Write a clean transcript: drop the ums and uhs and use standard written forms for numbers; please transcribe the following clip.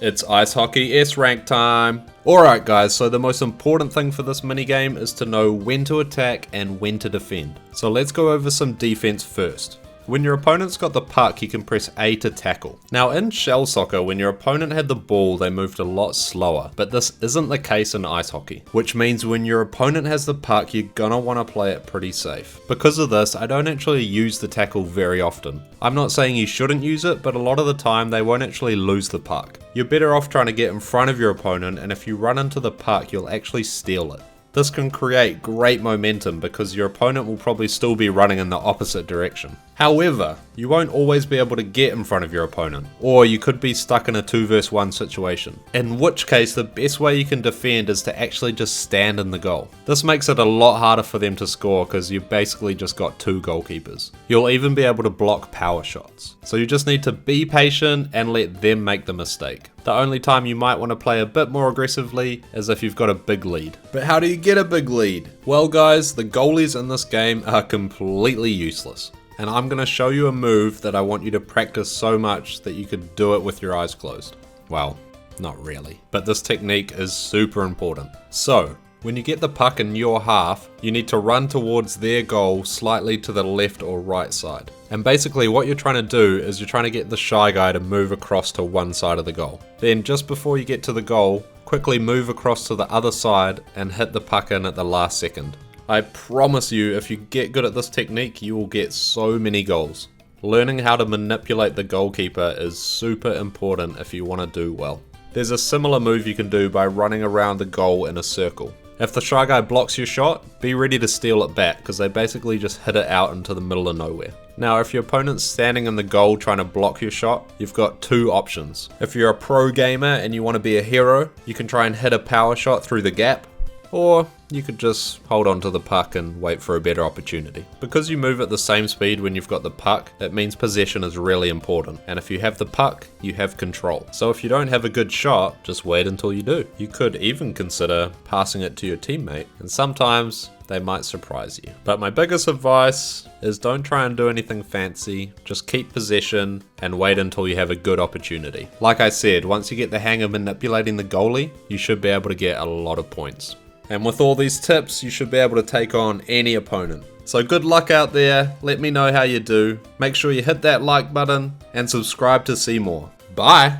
It's Ice Hockey S rank time! Alright guys, so the most important thing for this minigame is to know when to attack and when to defend. So let's go over some defense first. When your opponent's got the puck, you can press A to tackle. Now in shell soccer, when your opponent had the ball, they moved a lot slower, but this isn't the case in ice hockey, which means when your opponent has the puck, you're gonna want to play it pretty safe. Because of this, I don't actually use the tackle very often. I'm not saying you shouldn't use it, but a lot of the time they won't actually lose the puck. You're better off trying to get in front of your opponent, and if you run into the puck, you'll actually steal it. This can create great momentum because your opponent will probably still be running in the opposite direction. However, you won't always be able to get in front of your opponent, or you could be stuck in a 2 vs 1 situation, in which case the best way you can defend is to actually just stand in the goal. This makes it a lot harder for them to score because you've basically just got 2 goalkeepers. You'll even be able to block power shots. So you just need to be patient and let them make the mistake. The only time you might want to play a bit more aggressively is if you've got a big lead. But how do you get a big lead? Well guys, the goalies in this game are completely useless. And I'm going to show you a move that I want you to practice so much that you could do it with your eyes closed. Well, not really. But this technique is super important. So, when you get the puck in your half, you need to run towards their goal slightly to the left or right side. And basically what you're trying to do is you're trying to get the shy guy to move across to one side of the goal. Then just before you get to the goal, quickly move across to the other side and hit the puck in at the last second. I promise you, if you get good at this technique, you will get so many goals. Learning how to manipulate the goalkeeper is super important if you want to do well. There's a similar move you can do by running around the goal in a circle. If the shy guy blocks your shot, be ready to steal it back because they basically just hit it out into the middle of nowhere. Now if your opponent's standing in the goal trying to block your shot, you've got 2 options. If you're a pro gamer and you want to be a hero, you can try and hit a power shot through the gap, or you could just hold on to the puck and wait for a better opportunity. Because you move at the same speed when you've got the puck, it means possession is really important. And if you have the puck, you have control. So if you don't have a good shot, just wait until you do. You could even consider passing it to your teammate, and sometimes they might surprise you. But my biggest advice is don't try and do anything fancy, just keep possession and wait until you have a good opportunity. Like I said, once you get the hang of manipulating the goalie, you should be able to get a lot of points. And with all these tips, you should be able to take on any opponent. So good luck out there, let me know how you do. Make sure you hit that like button and subscribe to see more. Bye!